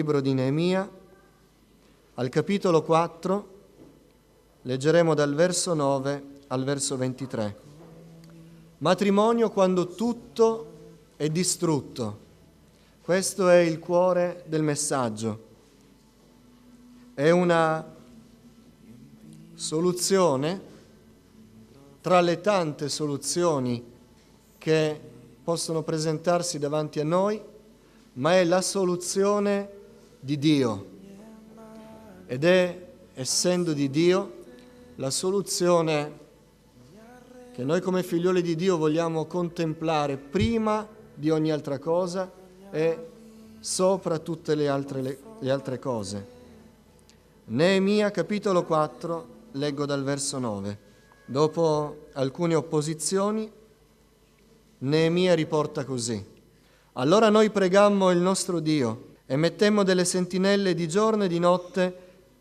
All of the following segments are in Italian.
libro di Neemia, al capitolo 4, leggeremo dal verso 9 al verso 23. Matrimonio quando tutto è distrutto. Questo è il cuore del messaggio. È una soluzione tra le tante soluzioni che possono presentarsi davanti a noi, ma è la soluzione di Dio ed è, essendo di Dio, la soluzione che noi come figlioli di Dio vogliamo contemplare prima di ogni altra cosa e sopra tutte le altre cose. Neemia capitolo 4, leggo dal verso 9. Dopo alcune opposizioni, Neemia riporta così: allora noi pregammo il nostro Dio e mettemmo delle sentinelle di giorno e di notte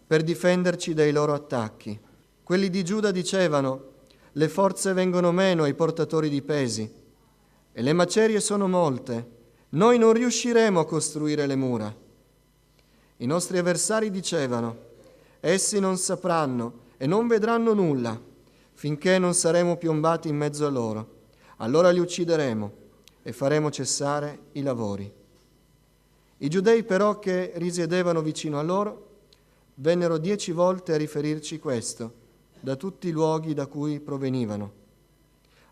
per difenderci dai loro attacchi. Quelli di Giuda dicevano: le forze vengono meno ai portatori di pesi e le macerie sono molte, noi non riusciremo a costruire le mura. I nostri avversari dicevano: essi non sapranno e non vedranno nulla finché non saremo piombati in mezzo a loro. Allora li uccideremo e faremo cessare i lavori. I giudei però che risiedevano vicino a loro vennero 10 volte a riferirci questo da tutti i luoghi da cui provenivano.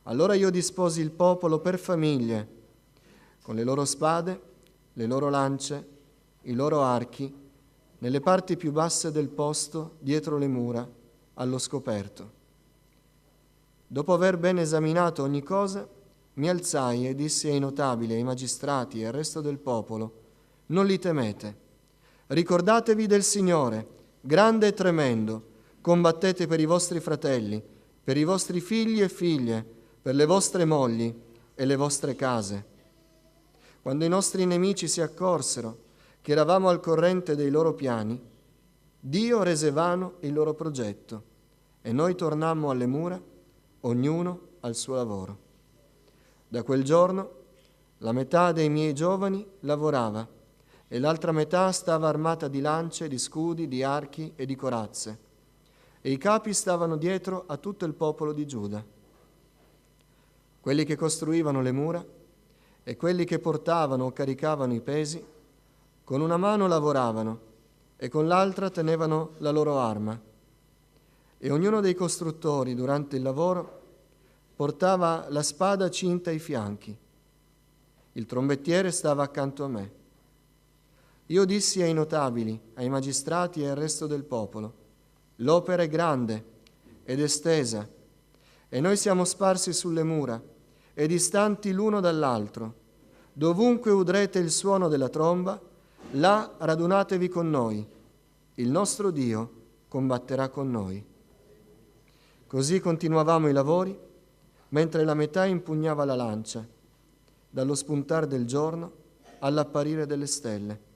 Allora io disposi il popolo per famiglie, con le loro spade, le loro lance, i loro archi, nelle parti più basse del posto, dietro le mura, allo scoperto. Dopo aver ben esaminato ogni cosa, mi alzai e dissi ai notabili, ai magistrati e al resto del popolo: non li temete, ricordatevi del Signore, grande e tremendo, combattete per i vostri fratelli, per i vostri figli e figlie, per le vostre mogli e le vostre case. Quando i nostri nemici si accorsero che eravamo al corrente dei loro piani, Dio rese vano il loro progetto e noi tornammo alle mura, ognuno al suo lavoro. Da quel giorno la metà dei miei giovani lavorava e l'altra metà stava armata di lance, di scudi, di archi e di corazze, e i capi stavano dietro a tutto il popolo di Giuda. Quelli che costruivano le mura e quelli che portavano o caricavano i pesi, con una mano lavoravano e con l'altra tenevano la loro arma. E ognuno dei costruttori, durante il lavoro, portava la spada cinta ai fianchi. Il trombettiere stava accanto a me. Io dissi ai notabili, ai magistrati e al resto del popolo: l'opera è grande ed estesa, e noi siamo sparsi sulle mura e distanti l'uno dall'altro. Dovunque udrete il suono della tromba, là radunatevi con noi. Il nostro Dio combatterà con noi. Così continuavamo i lavori, mentre la metà impugnava la lancia, dallo spuntar del giorno all'apparire delle stelle.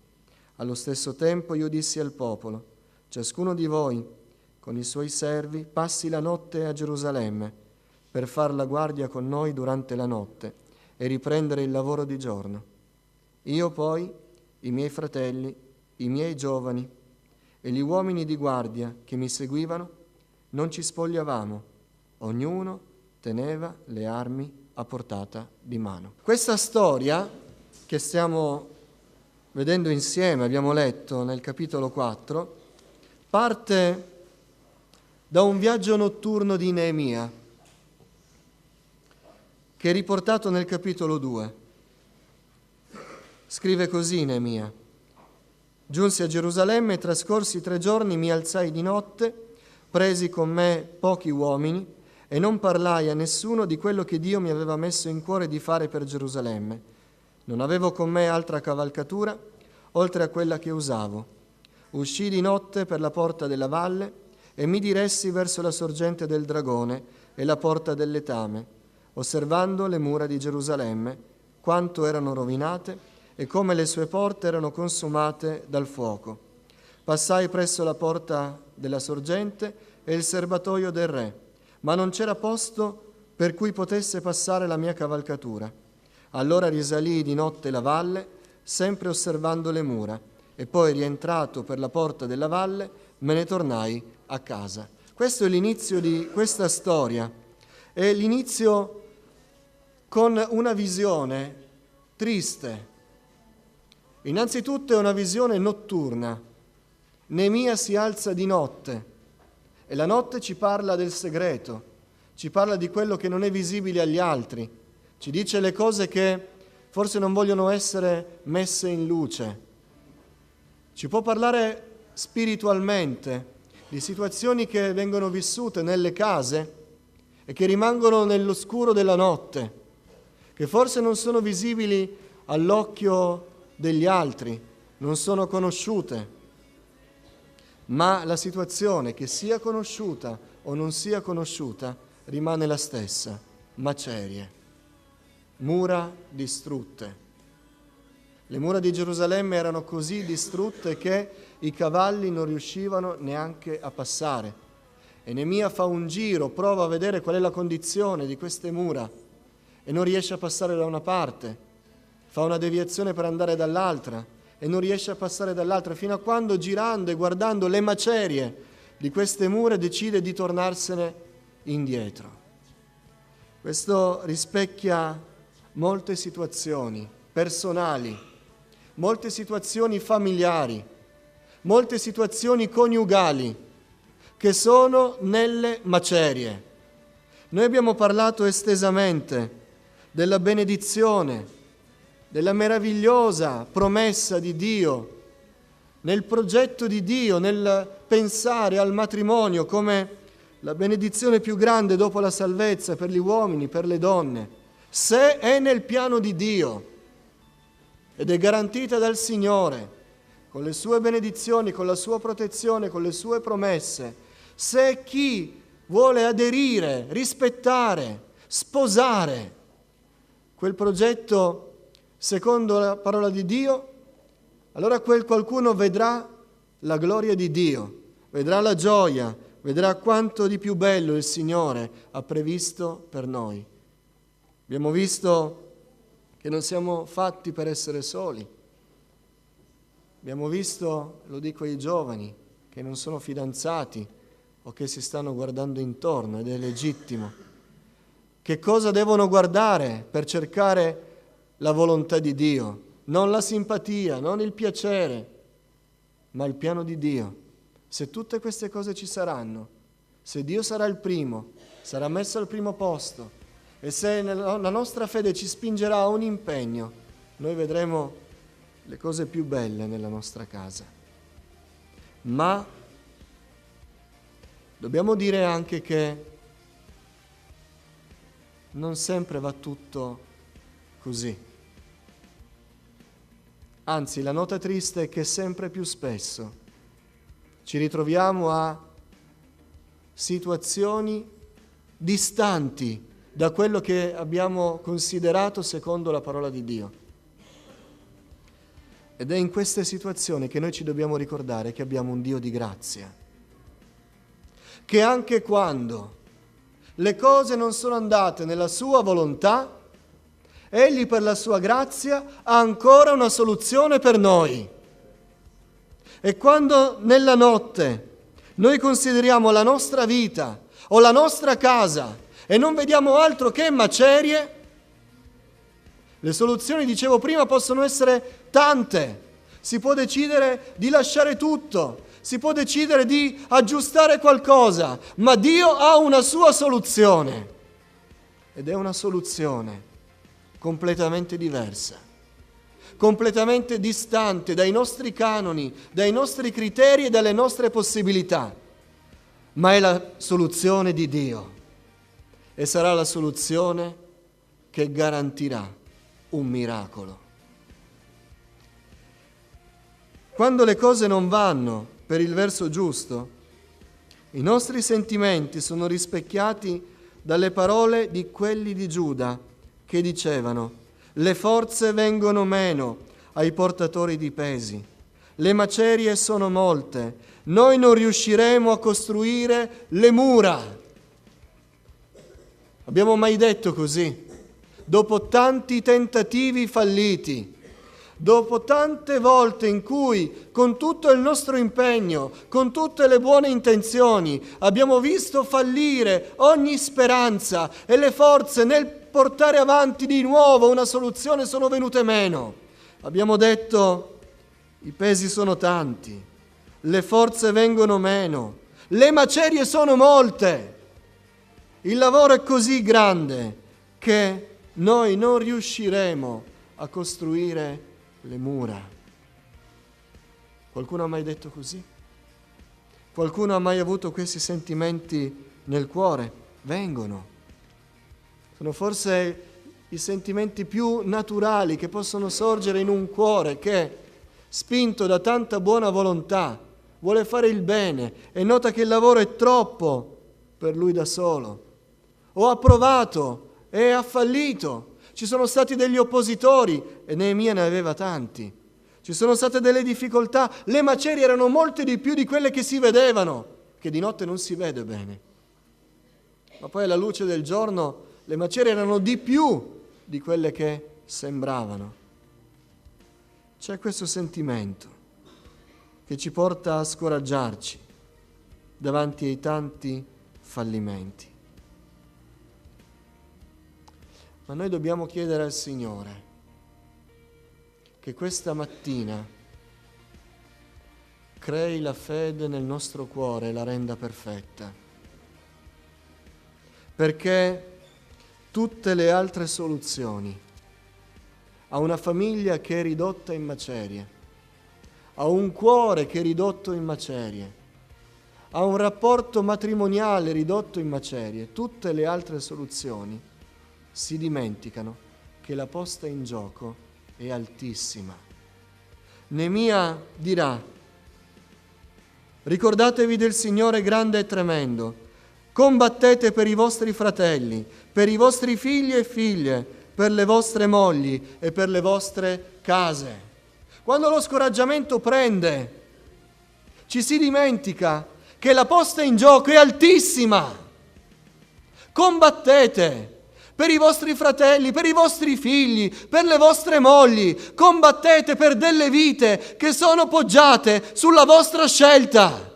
Allo stesso tempo io dissi al popolo: ciascuno di voi, con i suoi servi, passi la notte a Gerusalemme per far la guardia con noi durante la notte e riprendere il lavoro di giorno. Io poi, i miei fratelli, i miei giovani e gli uomini di guardia che mi seguivano, non ci spogliavamo, ognuno teneva le armi a portata di mano. Questa storia che stiamo vedendo insieme, abbiamo letto nel capitolo 4, parte da un viaggio notturno di Neemia, che è riportato nel capitolo 2. Scrive così Neemia: giunsi a Gerusalemme e trascorsi 3 giorni, mi alzai di notte, presi con me pochi uomini e non parlai a nessuno di quello che Dio mi aveva messo in cuore di fare per Gerusalemme. Non avevo con me altra cavalcatura oltre a quella che usavo. Uscii di notte per la porta della valle e mi diressi verso la sorgente del Dragone e la porta del Letame, osservando le mura di Gerusalemme, quanto erano rovinate e come le sue porte erano consumate dal fuoco. Passai presso la porta della sorgente e il serbatoio del re, ma non c'era posto per cui potesse passare la mia cavalcatura. Allora risalii di notte la valle, sempre osservando le mura, e poi rientrato per la porta della valle, me ne tornai a casa. Questo è l'inizio di questa storia. È l'inizio con una visione triste. Innanzitutto è una visione notturna. Neemia si alza di notte e la notte ci parla del segreto, ci parla di quello che non è visibile agli altri, ci dice le cose che forse non vogliono essere messe in luce. Ci può parlare spiritualmente di situazioni che vengono vissute nelle case e che rimangono nell'oscuro della notte, che forse non sono visibili all'occhio degli altri, non sono conosciute, ma la situazione, che sia conosciuta o non sia conosciuta, rimane la stessa: macerie, mura distrutte. Le mura di Gerusalemme erano così distrutte che i cavalli non riuscivano neanche a passare. E Neemia fa un giro, prova a vedere qual è la condizione di queste mura e non riesce a passare da una parte, fa una deviazione per andare dall'altra e non riesce a passare dall'altra, fino a quando, girando e guardando le macerie di queste mura, decide di tornarsene indietro. Questo rispecchia molte situazioni personali, molte situazioni familiari, molte situazioni coniugali che sono nelle macerie. Noi abbiamo parlato estesamente della benedizione, della meravigliosa promessa di Dio, nel progetto di Dio, nel pensare al matrimonio come la benedizione più grande dopo la salvezza per gli uomini, per le donne, se è nel piano di Dio ed è garantita dal Signore, con le sue benedizioni, con la sua protezione, con le sue promesse, se chi vuole aderire, rispettare, sposare quel progetto secondo la parola di Dio, allora quel qualcuno vedrà la gloria di Dio, vedrà la gioia, vedrà quanto di più bello il Signore ha previsto per noi. Abbiamo visto che non siamo fatti per essere soli. Abbiamo visto, lo dico ai giovani, che non sono fidanzati o che si stanno guardando intorno, ed è legittimo. Che cosa devono guardare per cercare la volontà di Dio? Non la simpatia, non il piacere, ma il piano di Dio. Se tutte queste cose ci saranno, se Dio sarà il primo, sarà messo al primo posto, e se la nostra fede ci spingerà a un impegno, noi vedremo le cose più belle nella nostra casa. Ma dobbiamo dire anche che non sempre va tutto così. Anzi, la nota triste è che sempre più spesso ci ritroviamo a situazioni distanti da quello che abbiamo considerato secondo la parola di Dio. Ed è in queste situazioni che noi ci dobbiamo ricordare che abbiamo un Dio di grazia, che anche quando le cose non sono andate nella sua volontà, Egli per la sua grazia ha ancora una soluzione per noi. E quando nella notte noi consideriamo la nostra vita o la nostra casa e non vediamo altro che macerie, le soluzioni, dicevo prima, possono essere tante. Si può decidere di lasciare tutto, si può decidere di aggiustare qualcosa, ma Dio ha una sua soluzione, ed è una soluzione completamente diversa, completamente distante dai nostri canoni, dai nostri criteri e dalle nostre possibilità, ma è la soluzione di Dio e sarà la soluzione che garantirà un miracolo. Quando le cose non vanno per il verso giusto, i nostri sentimenti sono rispecchiati dalle parole di quelli di Giuda che dicevano: le forze vengono meno ai portatori di pesi, le macerie sono molte, noi non riusciremo a costruire le mura. Abbiamo mai detto così? Dopo tanti tentativi falliti, dopo tante volte in cui con tutto il nostro impegno, con tutte le buone intenzioni, abbiamo visto fallire ogni speranza e le forze nel portare avanti di nuovo una soluzione sono venute meno. Abbiamo detto: i pesi sono tanti, le forze vengono meno, le macerie sono molte, il lavoro è così grande che noi non riusciremo a costruire le mura. Qualcuno ha mai detto così? Qualcuno ha mai avuto questi sentimenti nel cuore? Vengono. Sono forse i sentimenti più naturali che possono sorgere in un cuore che, spinto da tanta buona volontà, vuole fare il bene e nota che il lavoro è troppo per lui da solo. O ha provato e ha fallito. Ci sono stati degli oppositori e Neemia ne aveva tanti. Ci sono state delle difficoltà, le macerie erano molte di più di quelle che si vedevano, che di notte non si vede bene. Ma poi alla luce del giorno le macerie erano di più di quelle che sembravano. C'è questo sentimento che ci porta a scoraggiarci davanti ai tanti fallimenti. Ma noi dobbiamo chiedere al Signore che questa mattina crei la fede nel nostro cuore e la renda perfetta, perché tutte le altre soluzioni a una famiglia che è ridotta in macerie, a un cuore che è ridotto in macerie, a un rapporto matrimoniale ridotto in macerie, tutte le altre soluzioni si dimenticano che la posta in gioco è altissima. Neemia dirà: ricordatevi del Signore grande e tremendo, combattete per i vostri fratelli, per i vostri figli e figlie, per le vostre mogli e per le vostre case. Quando lo scoraggiamento prende, ci si dimentica che la posta in gioco è altissima. Combattete per i vostri fratelli, per i vostri figli, per le vostre mogli. Combattete per delle vite che sono poggiate sulla vostra scelta.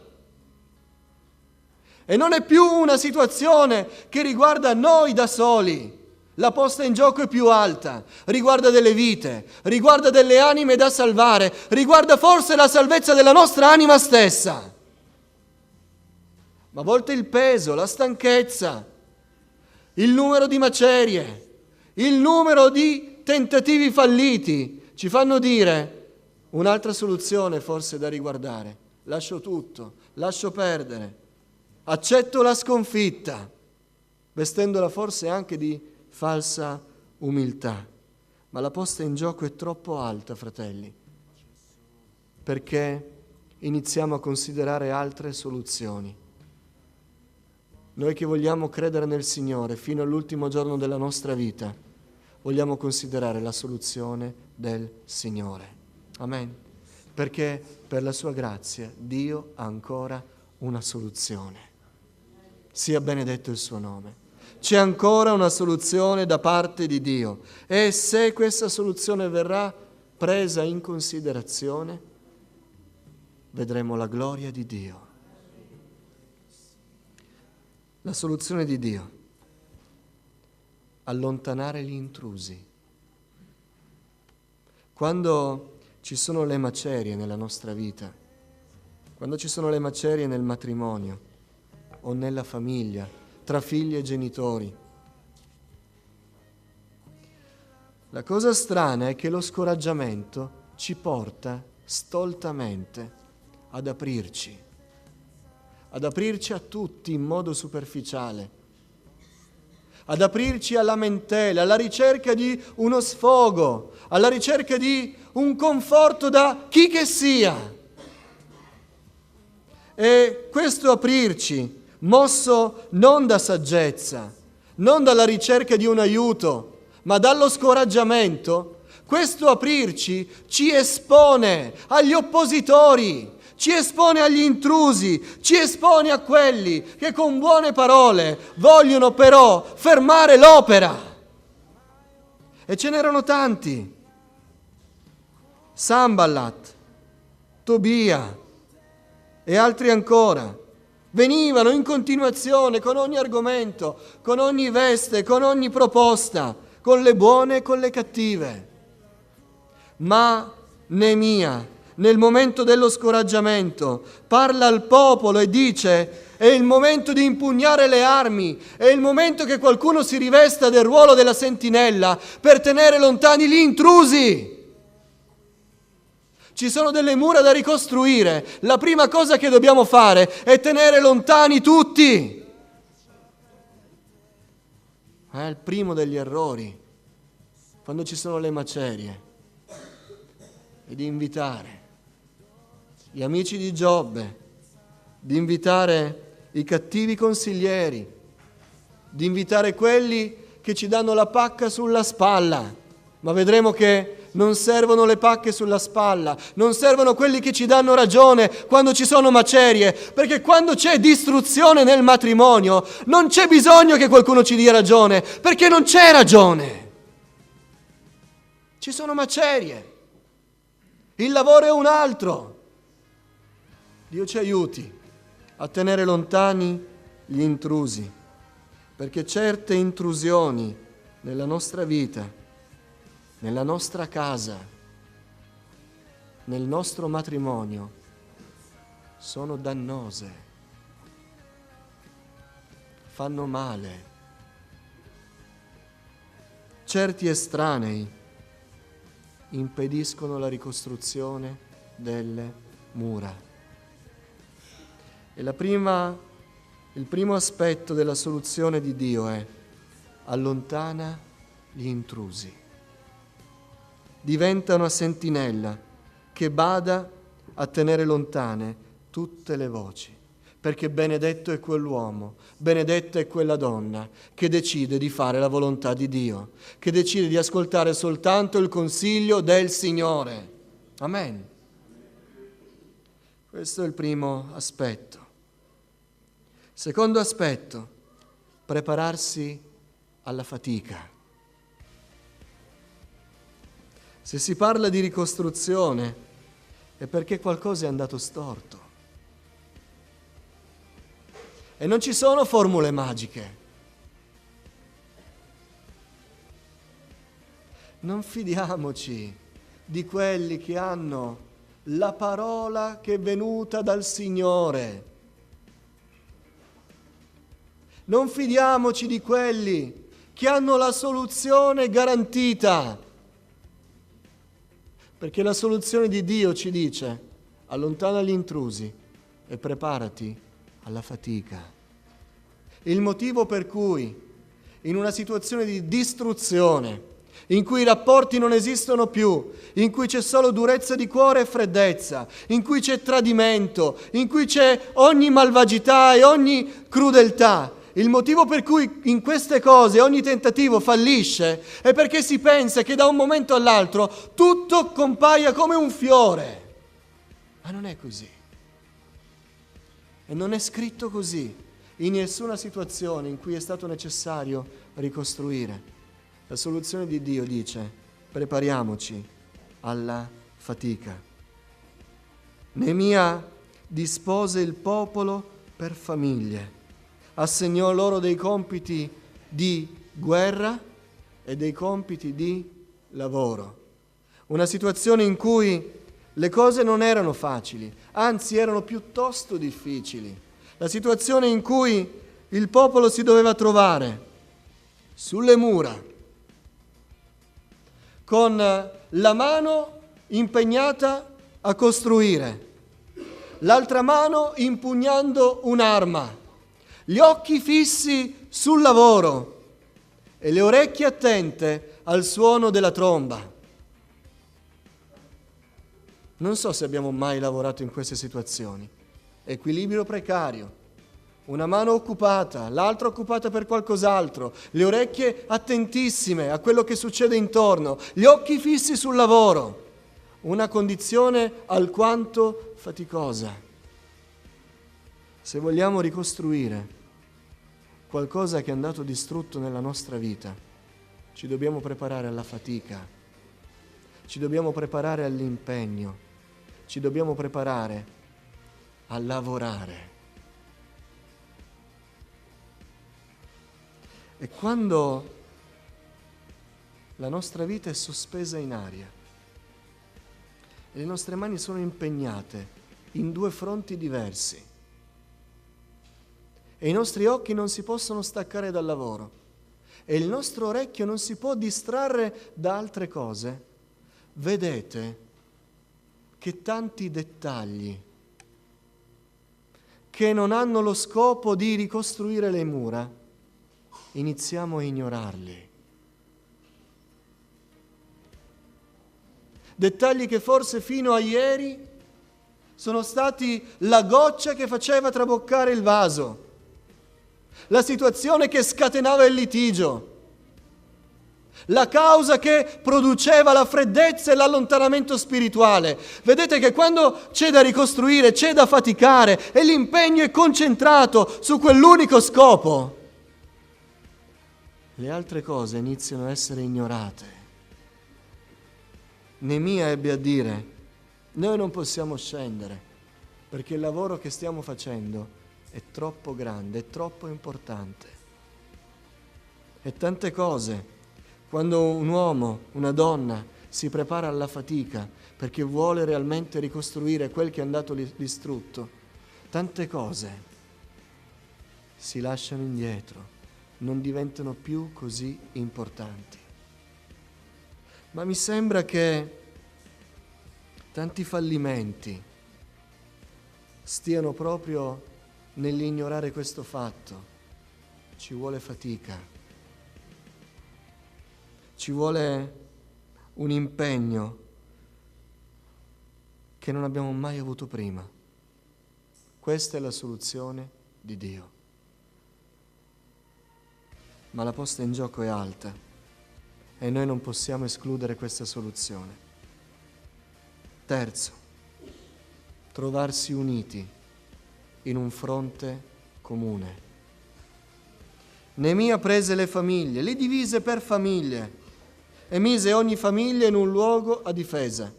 E non è più una situazione che riguarda noi da soli. La posta in gioco è più alta, riguarda delle vite, riguarda delle anime da salvare, riguarda forse la salvezza della nostra anima stessa. Ma a volte il peso, la stanchezza, il numero di macerie, il numero di tentativi falliti ci fanno dire: un'altra soluzione forse da riguardare. Lascio tutto, lascio perdere, accetto la sconfitta, vestendola forse anche di falsa umiltà. Ma la posta in gioco è troppo alta, fratelli, perché iniziamo a considerare altre soluzioni. Noi che vogliamo credere nel Signore fino all'ultimo giorno della nostra vita, vogliamo considerare la soluzione del Signore. Amen. Perché per la sua grazia Dio ha ancora una soluzione. Sia benedetto il suo nome. C'è ancora una soluzione da parte di Dio e se questa soluzione verrà presa in considerazione, vedremo la gloria di Dio. La soluzione di Dio: allontanare gli intrusi. Quando ci sono le macerie nella nostra vita, quando ci sono le macerie nel matrimonio o nella famiglia, tra figli e genitori, la cosa strana è che lo scoraggiamento ci porta stoltamente ad aprirci a tutti in modo superficiale, ad aprirci alla lamentela, alla ricerca di uno sfogo, alla ricerca di un conforto da chi che sia. E questo aprirci, mosso non da saggezza, non dalla ricerca di un aiuto, ma dallo scoraggiamento, questo aprirci ci espone agli oppositori, ci espone agli intrusi, ci espone a quelli che con buone parole vogliono però fermare l'opera. E ce n'erano tanti. Sanballat, Tobia e altri ancora. Venivano in continuazione con ogni argomento, con ogni veste, con ogni proposta, con le buone e con le cattive. Ma Neemia, nel momento dello scoraggiamento, parla al popolo e dice: è il momento di impugnare le armi, è il momento che qualcuno si rivesta del ruolo della sentinella per tenere lontani gli intrusi. Ci sono delle mura da ricostruire. La prima cosa che dobbiamo fare è tenere lontani tutti. È il primo degli errori, quando ci sono le macerie, è di invitare gli amici di Giobbe, di invitare i cattivi consiglieri, di invitare quelli che ci danno la pacca sulla spalla. Ma vedremo che non servono le pacche sulla spalla, non servono quelli che ci danno ragione quando ci sono macerie, perché quando c'è distruzione nel matrimonio non c'è bisogno che qualcuno ci dia ragione, perché non c'è ragione. Ci sono macerie, il lavoro è un altro. Dio ci aiuti a tenere lontani gli intrusi, perché certe intrusioni nella nostra vita, nella nostra casa, nel nostro matrimonio, sono dannose, fanno male. Certi estranei impediscono la ricostruzione delle mura. E il primo aspetto della soluzione di Dio è: allontana gli intrusi. Diventa una sentinella che bada a tenere lontane tutte le voci, perché benedetto è quell'uomo, benedetta è quella donna che decide di fare la volontà di Dio, che decide di ascoltare soltanto il consiglio del Signore. Amen. Questo è il primo aspetto. Secondo aspetto, prepararsi alla fatica. Se si parla di ricostruzione è perché qualcosa è andato storto. E non ci sono formule magiche. Non fidiamoci di quelli che hanno la parola che è venuta dal Signore. Non fidiamoci di quelli che hanno la soluzione garantita. Perché la soluzione di Dio ci dice: allontana gli intrusi e preparati alla fatica. Il motivo per cui in una situazione di distruzione, in cui i rapporti non esistono più, in cui c'è solo durezza di cuore e freddezza, in cui c'è tradimento, in cui c'è ogni malvagità e ogni crudeltà, il motivo per cui in queste cose ogni tentativo fallisce è perché si pensa che da un momento all'altro tutto compaia come un fiore. Ma non è così. E non è scritto così in nessuna situazione in cui è stato necessario ricostruire. La soluzione di Dio dice: prepariamoci alla fatica. Neemia dispose il popolo per famiglie. Assegnò loro dei compiti di guerra e dei compiti di lavoro. Una situazione in cui le cose non erano facili, anzi erano piuttosto difficili. La situazione in cui il popolo si doveva trovare sulle mura, con la mano impegnata a costruire, l'altra mano impugnando un'arma, gli occhi fissi sul lavoro e le orecchie attente al suono della tromba. Non so se abbiamo mai lavorato in queste situazioni. Equilibrio precario, una mano occupata, l'altra occupata per qualcos'altro, le orecchie attentissime a quello che succede intorno, gli occhi fissi sul lavoro. Una condizione alquanto faticosa. Se vogliamo ricostruire qualcosa che è andato distrutto nella nostra vita, ci dobbiamo preparare alla fatica. ci dobbiamo preparare all'impegno, ci dobbiamo preparare a lavorare. E quando la nostra vita è sospesa in aria e le nostre mani sono impegnate in due fronti diversi e i nostri occhi non si possono staccare dal lavoro e il nostro orecchio non si può distrarre da altre cose, vedete che tanti dettagli che non hanno lo scopo di ricostruire le mura, iniziamo a ignorarli. Dettagli che forse fino a ieri sono stati la goccia che faceva traboccare il vaso, la situazione che scatenava il litigio, la causa che produceva la freddezza e l'allontanamento spirituale. Vedete che quando c'è da ricostruire, c'è da faticare e l'impegno è concentrato su quell'unico scopo, le altre cose iniziano a essere ignorate. Neemia ebbe a dire: noi non possiamo scendere perché il lavoro che stiamo facendo è troppo grande, è troppo importante. E tante cose, quando un uomo, una donna si prepara alla fatica perché vuole realmente ricostruire quel che è andato distrutto, tante cose si lasciano indietro, non diventano più così importanti. Ma mi sembra che tanti fallimenti stiano proprio nell'ignorare questo fatto. Ci vuole fatica, ci vuole un impegno che non abbiamo mai avuto prima. Questa è la soluzione di Dio. Ma la posta in gioco è alta e noi non possiamo escludere questa soluzione. Terzo, trovarsi uniti in un fronte comune. Neemia prese le famiglie, li divise per famiglie e mise ogni famiglia in un luogo a difesa.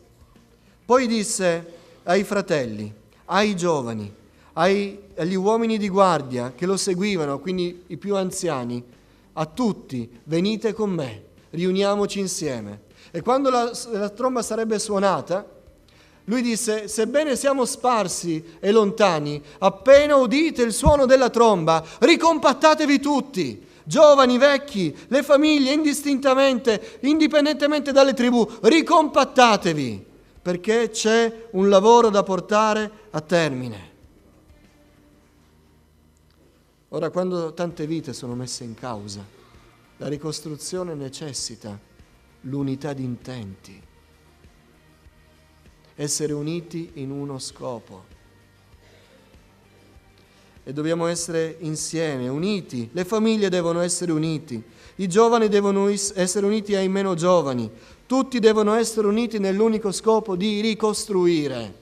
Poi disse ai fratelli, ai giovani, agli uomini di guardia che lo seguivano, quindi i più anziani, a tutti: venite con me, riuniamoci insieme. E quando la tromba sarebbe suonata, lui disse: sebbene siamo sparsi e lontani, appena udite il suono della tromba, ricompattatevi tutti, giovani, vecchi, le famiglie, indistintamente, indipendentemente dalle tribù, ricompattatevi, perché c'è un lavoro da portare a termine. Ora, quando tante vite sono messe in causa, la ricostruzione necessita l'unità di intenti, essere uniti in uno scopo. E dobbiamo essere insieme, uniti. Le famiglie devono essere uniti, i giovani devono essere uniti ai meno giovani, tutti devono essere uniti nell'unico scopo di ricostruire.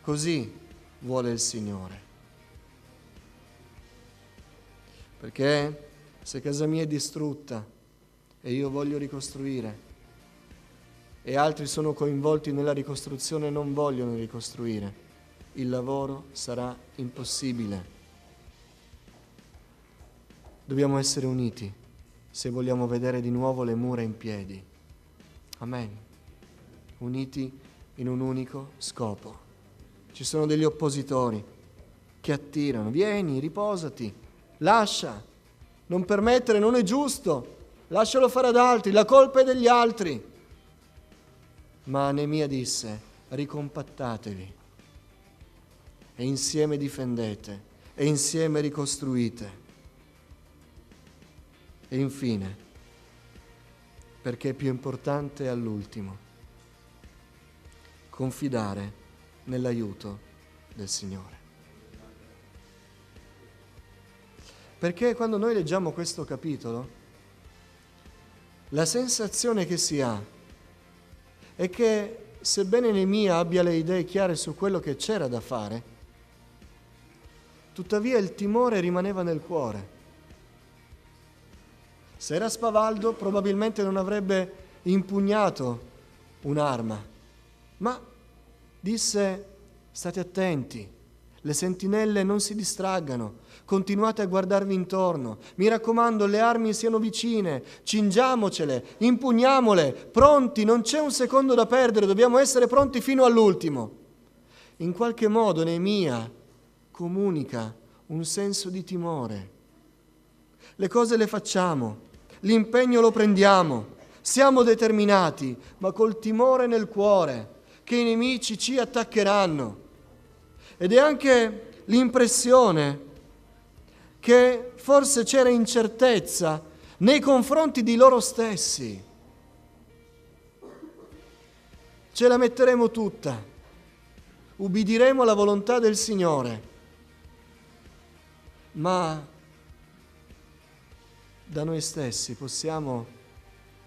Così vuole il Signore. Perché se casa mia è distrutta e io voglio ricostruire e altri sono coinvolti nella ricostruzione e non vogliono ricostruire, il lavoro sarà impossibile. Dobbiamo essere uniti se vogliamo vedere di nuovo le mura in piedi. Amen. Uniti in un unico scopo. Ci sono degli oppositori che attirano: vieni, riposati, lascia, non permettere, non è giusto, lascialo fare ad altri, la colpa è degli altri. Ma Neemia disse: ricompattatevi e insieme difendete e insieme ricostruite. E infine, perché è più importante all'ultimo, confidare nell'aiuto del Signore. Perché quando noi leggiamo questo capitolo, la sensazione che si ha è che, sebbene Neemia abbia le idee chiare su quello che c'era da fare, tuttavia il timore rimaneva nel cuore. Se era spavaldo, probabilmente non avrebbe impugnato un'arma, ma disse: state attenti, le sentinelle non si distraggano, continuate a guardarvi intorno, mi raccomando, le armi siano vicine, cingiamocele, impugniamole, pronti, non c'è un secondo da perdere, dobbiamo essere pronti fino all'ultimo. In qualche modo Neemia comunica un senso di timore. Le cose le facciamo, l'impegno lo prendiamo, siamo determinati, ma col timore nel cuore che i nemici ci attaccheranno. Ed è anche l'impressione che forse c'era incertezza nei confronti di loro stessi. Ce la metteremo tutta, ubbidiremo alla volontà del Signore, ma da noi stessi possiamo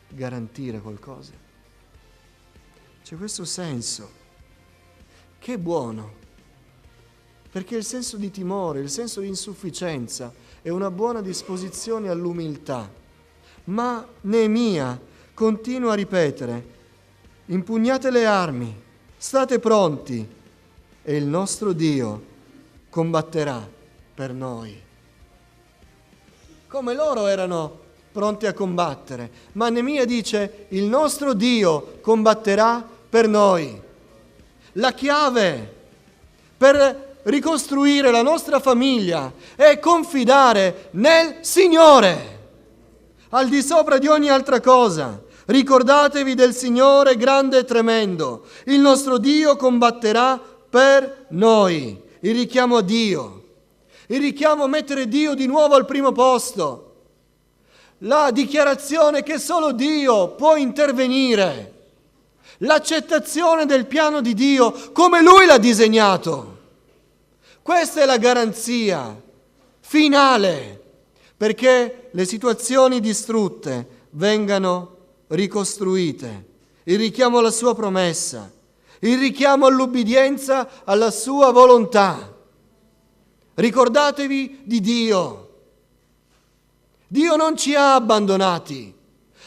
garantire qualcosa? C'è questo senso che è buono, perché il senso di timore, il senso di insufficienza è una buona disposizione all'umiltà. Ma Neemia continua a ripetere: impugnate le armi, state pronti e il nostro Dio combatterà per noi. Come loro erano pronti a combattere, ma Neemia dice: il nostro Dio combatterà per noi. La chiave per ricostruire la nostra famiglia è confidare nel Signore, al di sopra di ogni altra cosa. Ricordatevi del Signore grande e tremendo. Il nostro Dio combatterà per noi. Il richiamo a Dio, il richiamo a mettere Dio di nuovo al primo posto, la dichiarazione che solo Dio può intervenire, l'accettazione del piano di Dio come Lui l'ha disegnato. Questa è la garanzia finale perché le situazioni distrutte vengano ricostruite. Il richiamo alla sua promessa, il richiamo all'ubbidienza alla sua volontà. Ricordatevi di Dio. Dio non ci ha abbandonati.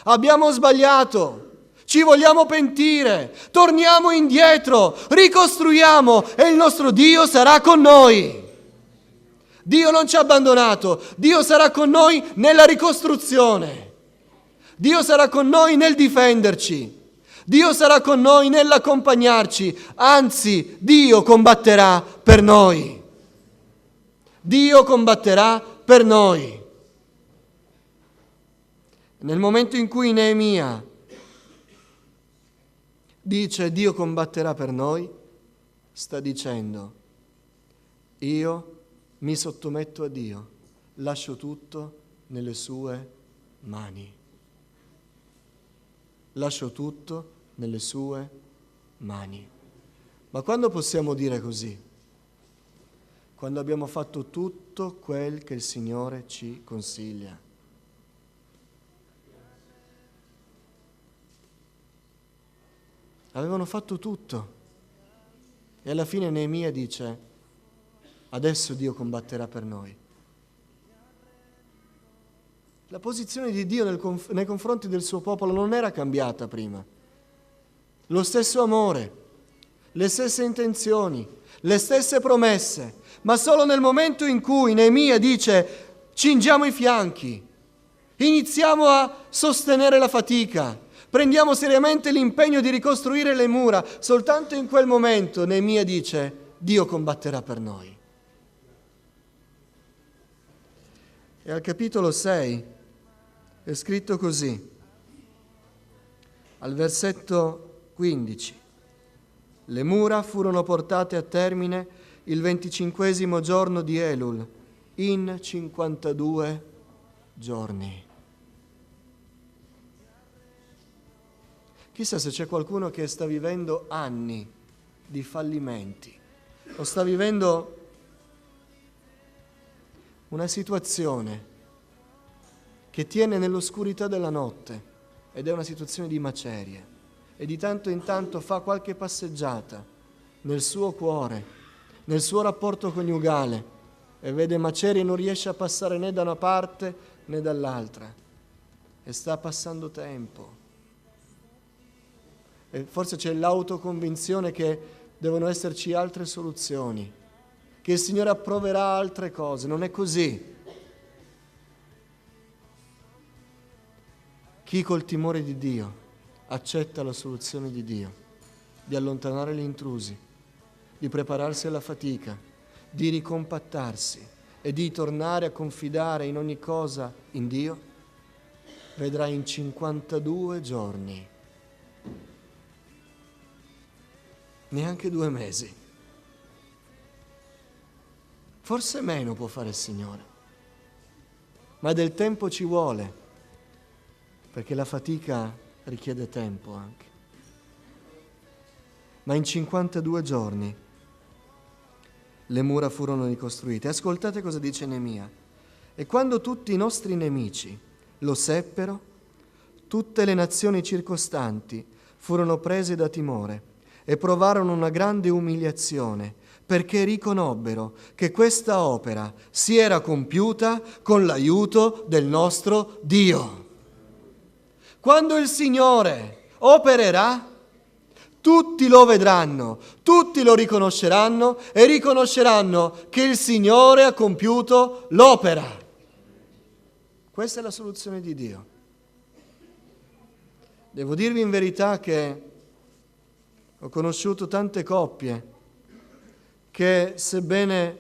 Abbiamo sbagliato. Ci vogliamo pentire, torniamo indietro, ricostruiamo e il nostro Dio sarà con noi. Dio non ci ha abbandonato, Dio sarà con noi nella ricostruzione. Dio sarà con noi nel difenderci. Dio sarà con noi nell'accompagnarci. Anzi, Dio combatterà per noi. Dio combatterà per noi. Nel momento in cui Neemia dice Dio combatterà per noi, sta dicendo: io mi sottometto a Dio, lascio tutto nelle sue mani. Lascio tutto nelle sue mani. Ma quando possiamo dire così? Quando abbiamo fatto tutto quel che il Signore ci consiglia. Avevano fatto tutto. E alla fine Neemia dice: adesso Dio combatterà per noi. La posizione di Dio nei confronti del suo popolo non era cambiata prima. Lo stesso amore, le stesse intenzioni, le stesse promesse, ma solo nel momento in cui Neemia dice: cingiamo i fianchi, iniziamo a sostenere la fatica, prendiamo seriamente l'impegno di ricostruire le mura, soltanto in quel momento Neemia dice: Dio combatterà per noi. E al capitolo 6 è scritto così, al versetto 15: le mura furono portate a termine il 25° giorno di Elul, in 52 giorni. Chissà se c'è qualcuno che sta vivendo anni di fallimenti o sta vivendo una situazione che tiene nell'oscurità della notte ed è una situazione di macerie e di tanto in tanto fa qualche passeggiata nel suo cuore, nel suo rapporto coniugale e vede macerie e non riesce a passare né da una parte né dall'altra e sta passando tempo. E forse c'è l'autoconvinzione che devono esserci altre soluzioni, che il Signore approverà altre cose. Non è così. Chi col timore di Dio accetta la soluzione di Dio, di allontanare gli intrusi, di prepararsi alla fatica, di ricompattarsi e di tornare a confidare in ogni cosa in Dio, vedrà in 52 giorni, neanche 2 mesi, forse meno può fare il Signore, ma del tempo ci vuole, perché la fatica richiede tempo anche. Ma in 52 giorni le mura furono ricostruite. Ascoltate cosa dice Neemia. E quando tutti i nostri nemici lo seppero, tutte le nazioni circostanti furono prese da timore e provarono una grande umiliazione, perché riconobbero che questa opera si era compiuta con l'aiuto del nostro Dio. Quando il Signore opererà, tutti lo vedranno, tutti lo riconosceranno e riconosceranno che il Signore ha compiuto l'opera. Questa è la soluzione di Dio. Devo dirvi in verità che ho conosciuto tante coppie che, sebbene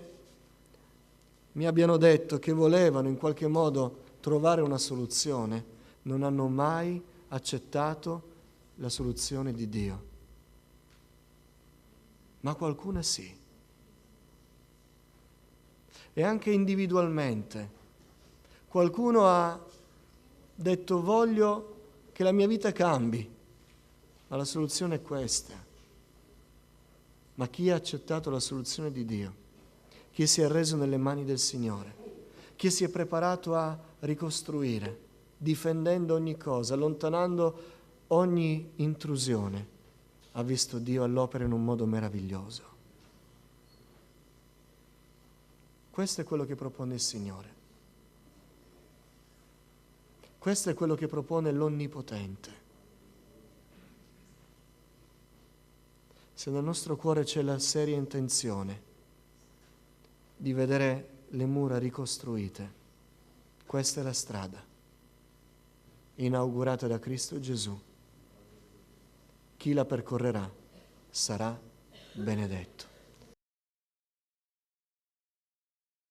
mi abbiano detto che volevano in qualche modo trovare una soluzione, non hanno mai accettato la soluzione di Dio. Ma qualcuna sì. E anche individualmente. Qualcuno ha detto: voglio che la mia vita cambi, ma la soluzione è questa. Ma chi ha accettato la soluzione di Dio? Chi si è arreso nelle mani del Signore? Chi si è preparato a ricostruire, difendendo ogni cosa, allontanando ogni intrusione, ha visto Dio all'opera in un modo meraviglioso. Questo è quello che propone il Signore. Questo è quello che propone l'Onnipotente. Se nel nostro cuore c'è la seria intenzione di vedere le mura ricostruite, questa è la strada inaugurata da Cristo Gesù. Chi la percorrerà sarà benedetto.